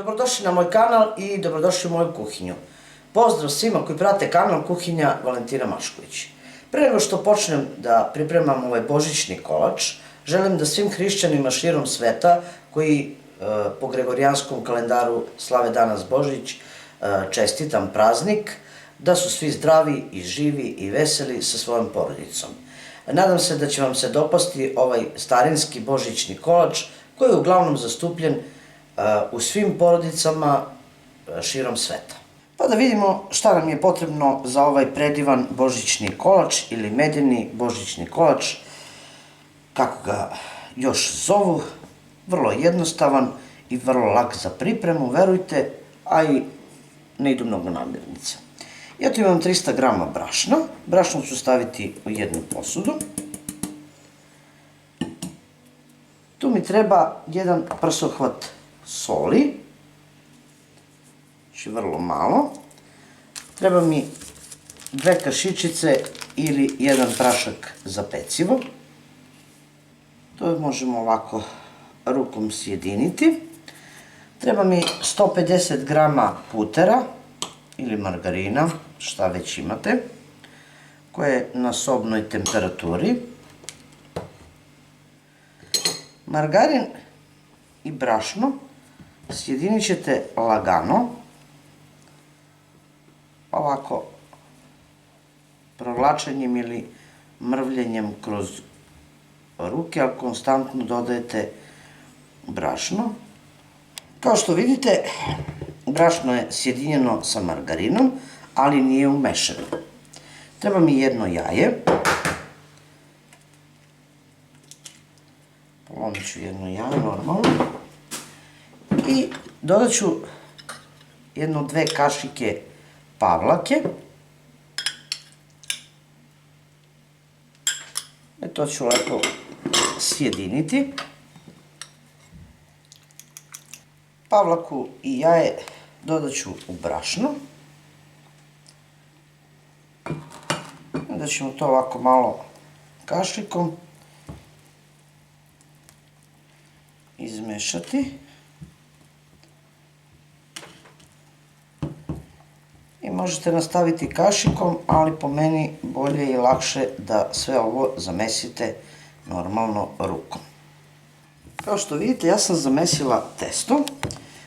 Dobrodošli na moj kanal i dobrodošli u moju kuhinju. Pozdrav svima koji prate kanal Kuhinja Valentina Mašković. Pre nego što počnem da pripremam ovaj božićni kolač, želim da svim hrišćanima širom sveta koji po gregorijanskom kalendaru slave danas Božić čestitam praznik, da su svi zdravi i živi i veseli sa svojom porodicom. Nadam se da će vam se dopasti ovaj starinski božićni kolač koji je uglavnom zastupljen u svim porodicama širom sveta. Pa da vidimo šta nam je potrebno za ovaj predivan božićni kolač ili medeni božićni kolač, kako ga još zovu. Vrlo jednostavan i vrlo lak za pripremu, verujte, a i ne idu mnogo namirnice. Ja tu imam 300 grama brašna. Brašno ću staviti u jednu posudu. Tu mi treba jedan prsohvat soli, znači vrlo malo. Treba mi 2 kašičice ili jedan prašak za pecivo. To možemo ovako rukom sjediniti. Treba mi 150 grama putera ili margarina, šta već imate, koje je na sobnoj temperaturi. Margarin i brašno sjedinit ćete lagano, ovako provlačenjem ili mrvljenjem kroz ruke, ali konstantno dodajete brašno. Kao što vidite, brašno je sjedinjeno sa margarinom, ali nije umešano. Treba mi jedno jaje. Polomit ću jedno jaje normalno. I dodat ću 1-2 kašike pavlake. To ću lepo sjediniti. Pavlaku i jaje dodat ću u brašno. Onda ćemo to ovako malo kašikom izmešati. I možete nastaviti kašikom, ali po meni bolje i lakše da sve ovo zamesite normalno rukom. Kao što vidite, ja sam zamesila testo.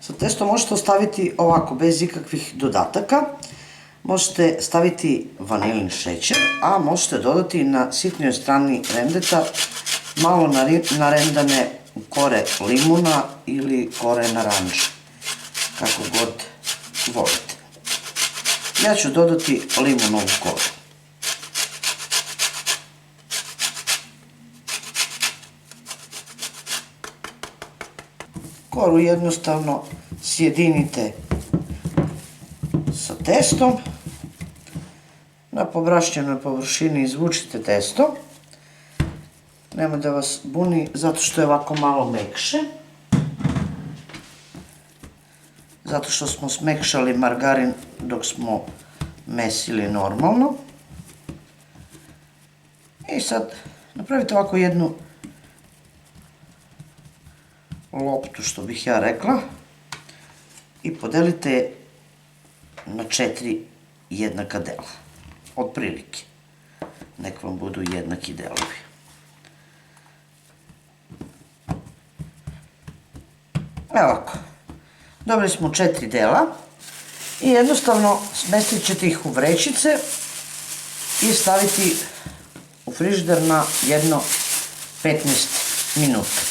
Sa testom možete ostaviti ovako, bez ikakvih dodataka. Možete staviti vanilin šećer, a možete dodati na sitnijoj strani rendeta malo narendane kore limuna ili kore naranče, kako god volite. Ja ću dodati limunovu koru. Koru jednostavno sjedinite sa testom. Na pobrašćenoj površini izvučite testo. Nema da vas buni zato što je ovako malo mekše. Zato što smo smekšali margarin dok smo mesili normalno. I sad napravite ovako jednu loptu, što bih ja rekla, i podelite je na 4 jednaka dela. Otprilike. Nek vam budu jednaki delovi. Evo ovako. Dobili smo 4 dela i jednostavno smestit ćete ih u vrećice i staviti u frižider na jedno 15 minuta.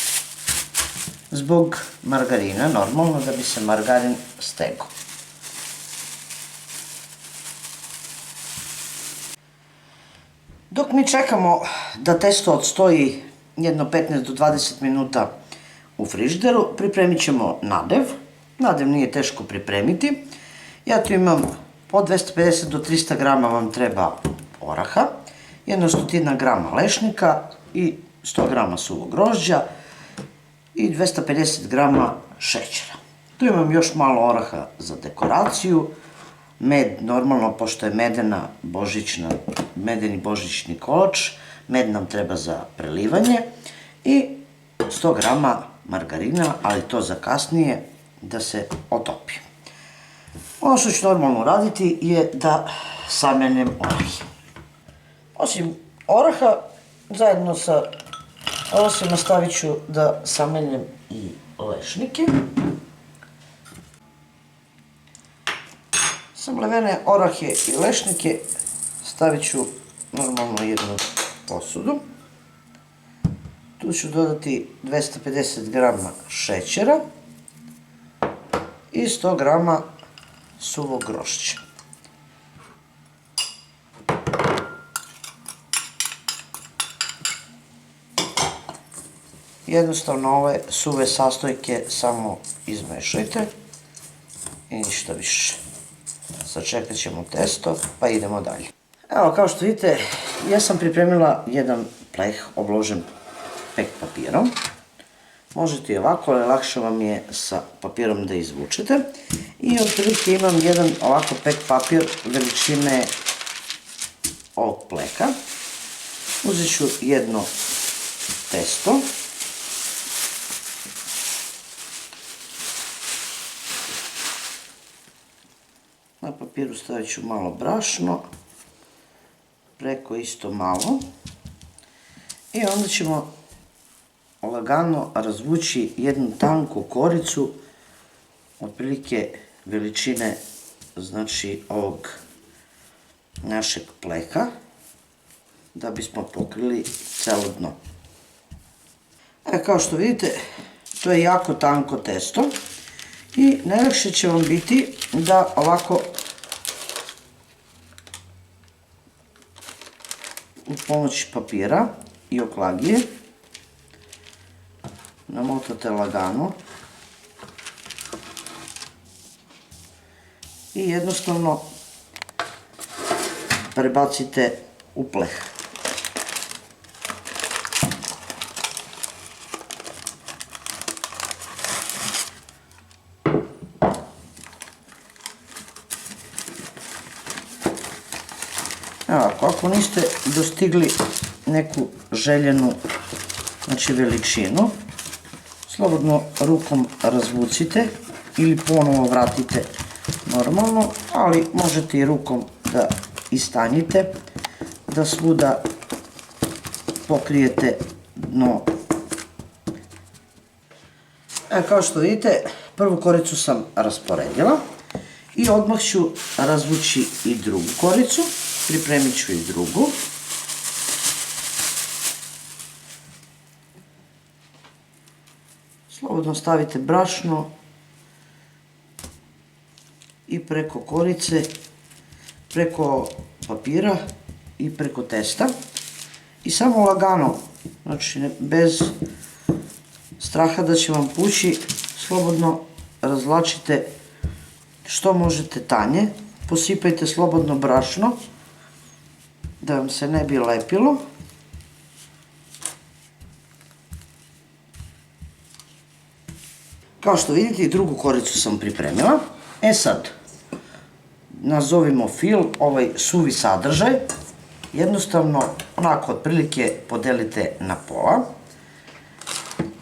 Zbog margarina, normalno, da bi se margarin stegao. Dok mi čekamo da testo odstoji jedno 15 do 20 minuta u frižideru, pripremit ćemo nadev. Nadev nije teško pripremiti. Ja tu imam po 250 do 300 grama vam treba oraha, 100 grama lešnika i 100 grama suvog grožđa i 250 grama šećera. Tu imam još malo oraha za dekoraciju, med, normalno, pošto je medeni božićni kolač, med nam treba za prelivanje i 100 grama margarina, ali to za kasnije, da se otopi. Ono što ću normalno raditi je da sameljem orahe. Osim oraha, zajedno sa orasima stavit ću da sameljem i lešnike. Samlevene orahe i lešnike stavit ću normalno u jednu posudu. Tu ću dodati 250 g šećera i 100 g suvog grožđa. Jednostavno ove suve sastojke samo izmešajte i ništa više. Sačekat ćemo testo pa idemo dalje. Evo, kao što vidite, ja sam pripremila jedan pleh obložen pek papirom. Možete i ovako, ali lakše vam je sa papirom da izvučete. I otprilike imam jedan ovako pek papir veličine ovog pleha. Uzet ću jedno testo. Na papiru stavit ću malo brašno, preko isto malo. I onda ćemo lagano razvući jednu tanku koricu, otprilike veličine, znači, ovog našeg pleha, da bismo pokrili celo dno. Kao što vidite, to je jako tanko testo i najlakše će vam biti da ovako uz pomoć papira i oklagije namotate lagano i jednostavno prebacite u pleh. Evo, ako niste dostigli neku željenu, znači, veličinu, slobodno rukom razvucite ili ponovo vratite normalno, ali možete i rukom da istanjite, da svuda pokrijete dno. Kao što vidite, prvu koricu sam rasporedila i odmah ću razvući i drugu koricu. Pripremit ću i drugu. Slobodno stavite brašno i preko korice, preko papira i preko testa. I samo lagano, znači bez straha da će vam pući, slobodno razvlačite što možete tanje. Posipajte slobodno brašno, da vam se ne bi lepilo. Kao što vidite, i drugu koricu sam pripremila. Sad, nazovimo fil, ovaj suvi sadržaj, jednostavno onako otprilike podelite na pola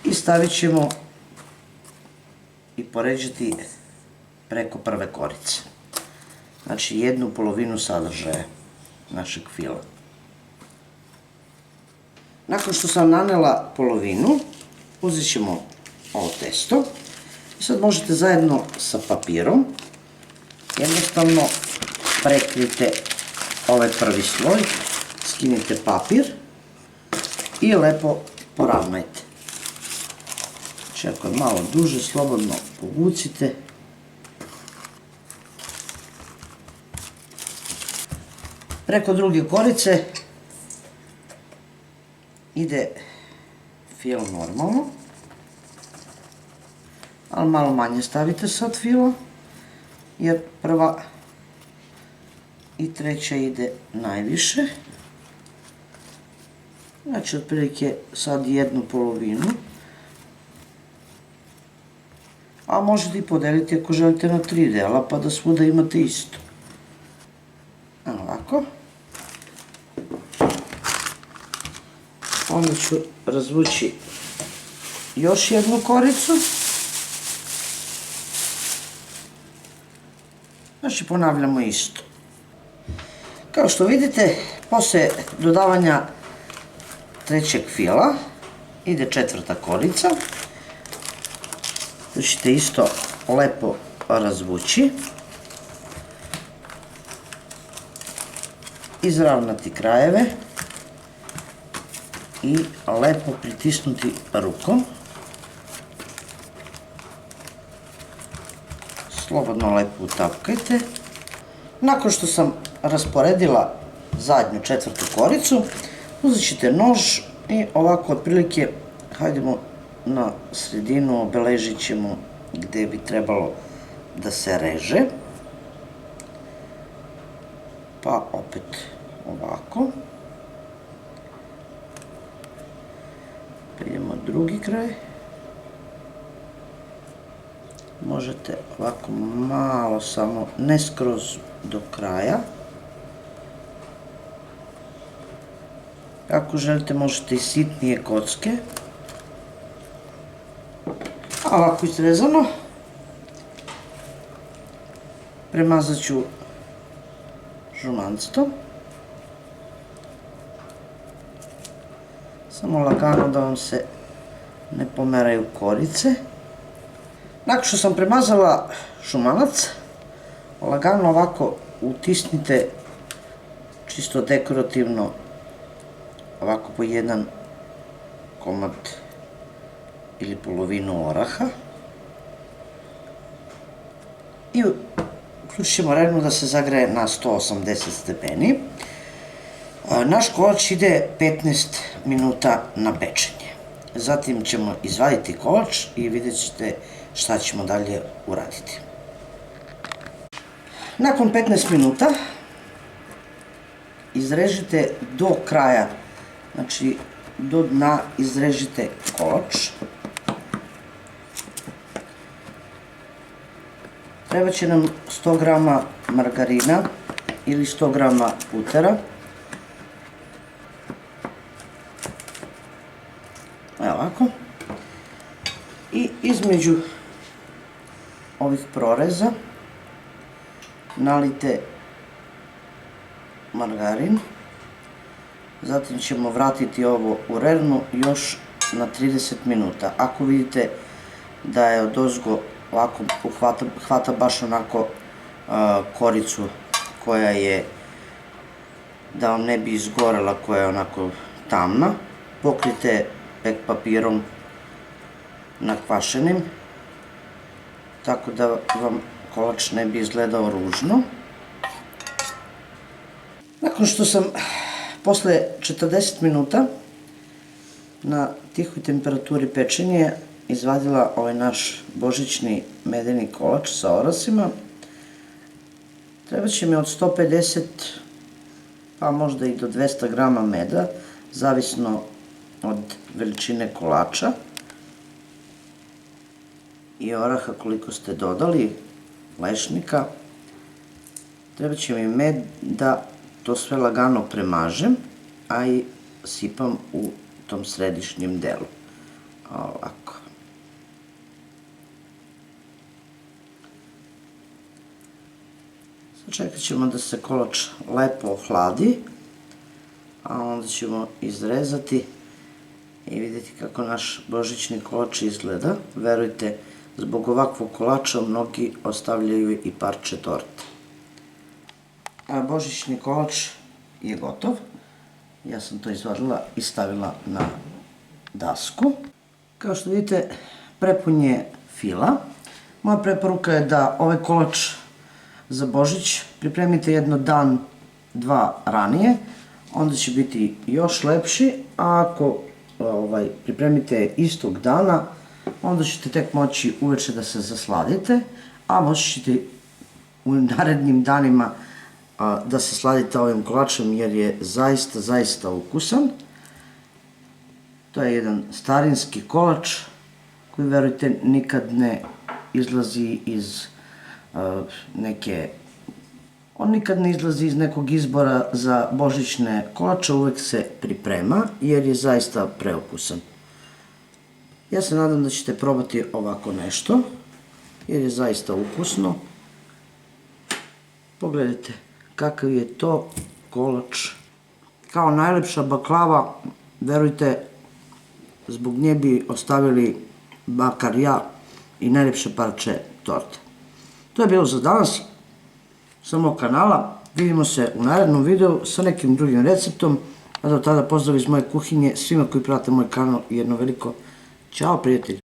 i stavit ćemo i poređati preko prve korice. Znači, jednu polovinu sadržaja našeg fila. Nakon što sam nanela polovinu, uzet ćemo ovo testo i sad možete zajedno sa papirom jednostavno prekrijte ovaj prvi sloj, skinite papir i lepo poravnajte. Znači, ako je malo duže, slobodno povucite. Preko druge korice ide fil normalno, ali malo manje stavite sad fila, jer prva i treća ide najviše. Znači, otprilike sad jednu polovinu, a možete i podeliti ako želite na 3 dela, pa da svuda imate isto. Ovako. Onda ću razvući još jednu koricu. Znači ponavljamo isto. Kao što vidite, posle dodavanja trećeg fila ide četvrta korica. Tu ćete isto lepo razvući, izravnati krajeve i lepo pritisnuti rukom. Slobodno lepo utapkajte. Nakon što sam rasporedila zadnju četvrtu koricu, uzet ćete nož i ovako otprilike hajdemo na sredinu, obeležit ćemo gde bi trebalo da se reže. Pa opet ovako. Pa idemo drugi kraj. Možete ovako malo samo, ne skroz do kraja. Ako želite možete i sitnije kocke. A ovako izrezano. Premazat ću žumanctom. Samo lagano da vam se ne pomeraju korice. Nakon što sam premazala šumanac, lagano ovako utisnite čisto dekorativno ovako po jedan komad ili polovinu oraha i uključit ćemo rernu da se zagreje na 180 stepeni. Naš kolač ide 15 minuta na pečenje. Zatim ćemo izvaditi kolač i vidjet ćete šta ćemo dalje uraditi. Nakon 15 minuta izrežite do kraja, znači do dna izrežite kolač. Treba će nam 100 g margarina ili 100 g putera. Evo ovako. I između ovih proreza nalijte margarin. Zatim ćemo vratiti ovo u rernu još na 30 minuta. Ako vidite da je odozgo ovako hvata baš onako koricu koja je, da vam ne bi izgorela, koja je onako tamna, pokrijte pek papirom nakvašenim, tako da vam kolač ne bi izgledao ružno. Nakon što sam posle 40 minuta na tihoj temperaturi pečenja izvadila ovaj naš božićni medeni kolač sa orasima, treba će mi od 150 pa možda i do 200 g meda, zavisno od veličine kolača i oraha koliko ste dodali, lešnika. Treba će mi med da to sve lagano premažem, a i sipam u tom središnjem delu. Ovako. Čekat ćemo da se kolač lepo ohladi, a onda ćemo izrezati i vidjeti kako naš božićni kolač izgleda. Verujte, zbog ovakvog kolača mnogi ostavljaju i parče torte. Božićni kolač je gotov. Ja sam to izvadila i stavila na dasku. Kao što vidite, prepun je fila. Moja preporuka je da ovaj kolač za Božić pripremite jedno dan, dva ranije, onda će biti još lepši, a ako pripremite istog dana, onda ćete tek moći uveče da se zasladite, a moći ćete u narednim danima da se sladite ovim kolačem jer je zaista, zaista ukusan. To je jedan starinski kolač koji, verujte, nikad ne izlazi iz on nikad ne izlazi iz nekog izbora za božićne kolače, uvek se priprema jer je zaista preukusan. Ja se nadam da ćete probati ovako nešto jer je zaista ukusno Pogledajte kakav je to kolač. Kao najlepša baklava, verujte, zbog nje bi ostavili makar ja i najlepše parče torte. To je bilo za danas sa mog kanala. Vidimo se u narednom videu sa nekim drugim receptom. A do tada pozdrav iz moje kuhinje svima koji prate moj kanal i jedno veliko ćao prijatelji.